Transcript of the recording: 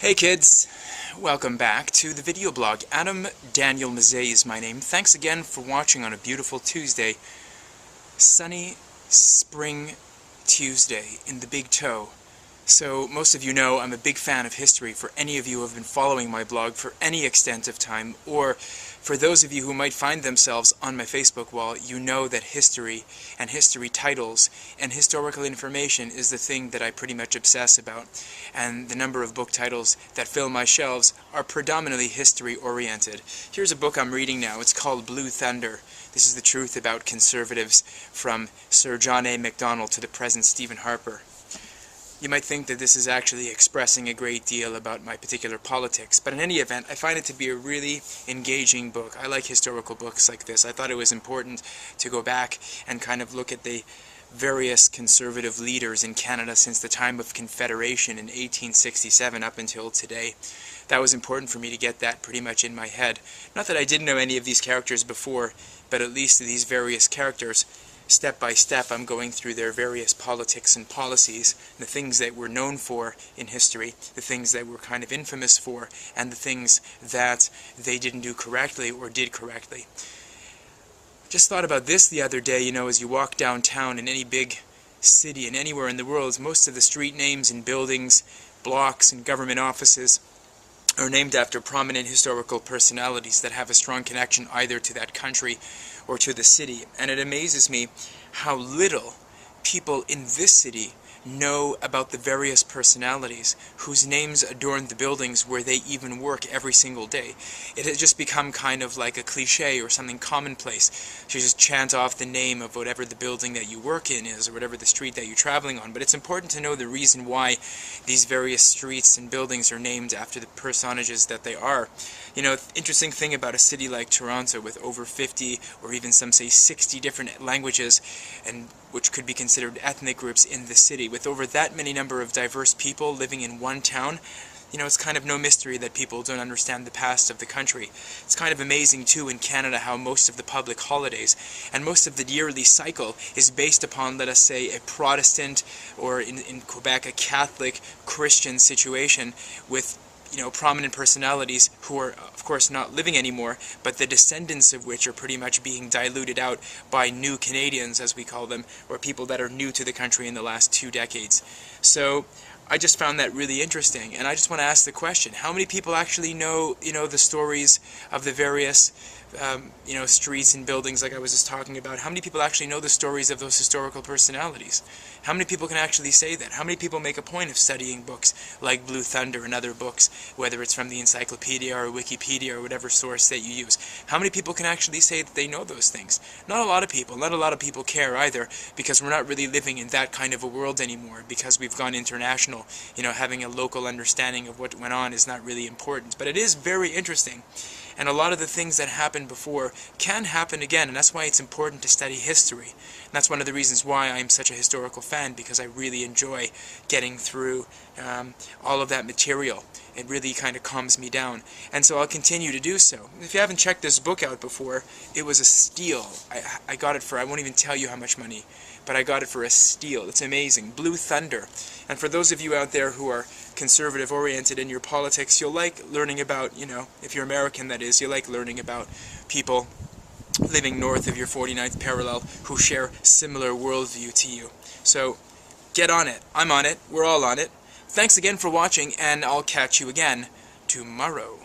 Hey kids, welcome back to the video blog. Adam Daniel Mezei is my name. Thanks again for watching on a beautiful Tuesday. Sunny spring Tuesday in the Big Toe. So most of you know I'm a big fan of history. For any of you who have been following my blog for any extent of time, or for those of you who might find themselves on my Facebook wall, you know that history and history titles and historical information is the thing that I pretty much obsess about. And the number of book titles that fill my shelves are predominantly history-oriented. Here's a book I'm reading now. It's called Blue Thunder. This is the truth about conservatives, from Sir John A. Macdonald to the present Stephen Harper. You might think that this is actually expressing a great deal about my particular politics, but in any event, I find it to be a really engaging book. I like historical books like this. I thought it was important to go back and kind of look at the various conservative leaders in Canada since the time of Confederation in 1867 up until today. That was important for me to get that pretty much in my head. Not that I didn't know any of these characters before, but at least these various characters, step by step, I'm going through their various politics and policies, the things that we're known for in history, the things that we're kind of infamous for, and the things that they didn't do correctly or did correctly. Just thought about this the other day, as you walk downtown in any big city and anywhere in the world, most of the street names and buildings, blocks and government offices are named after prominent historical personalities that have a strong connection either to that country or to the city. And it amazes me how little people in this city know about the various personalities whose names adorn the buildings where they even work every single day. It has just become kind of like a cliche or something commonplace to just chant off the name of whatever the building that you work in is, or whatever the street that you're traveling on. But it's important to know the reason why these various streets and buildings are named after the personages that they are. Interesting thing about a city like Toronto with over 50 or even some say 60 different languages, and which could be considered ethnic groups in the city, with over that many number of diverse people living in one town, it's kind of no mystery that people don't understand the past of the country. It's kind of amazing, too, in Canada how most of the public holidays and most of the yearly cycle is based upon, let us say, a Protestant, or in Quebec, a Catholic Christian situation with prominent personalities who are, of course, not living anymore, but the descendants of which are pretty much being diluted out by new Canadians, as we call them, or people that are new to the country in the last 2 decades. So I just found that really interesting, and I just want to ask the question, how many people actually know, the stories of the various streets and buildings like I was just talking about? How many people actually know the stories of those historical personalities? How many people can actually say that? How many people make a point of studying books like Blue Thunder and other books, whether it's from the encyclopedia or Wikipedia or whatever source that you use? How many people can actually say that they know those things? Not a lot of people. Not a lot of people care either, because we're not really living in that kind of a world anymore, because we've gone international. Having a local understanding of what went on is not really important. But it is very interesting. And a lot of the things that happened before can happen again, and that's why it's important to study history. And that's one of the reasons why I'm such a historical fan, because I really enjoy getting through all of that material. It really kind of calms me down. And so I'll continue to do so. If you haven't checked this book out before, it was a steal. I got it for, I won't even tell you how much money, but I got it for a steal. It's amazing. Blue Thunder. And for those of you out there who are conservative-oriented in your politics, you'll like learning about, if you're American that is, you like learning about people living north of your 49th parallel who share similar worldview to you. So get on it. I'm on it. We're all on it. Thanks again for watching, and I'll catch you again tomorrow.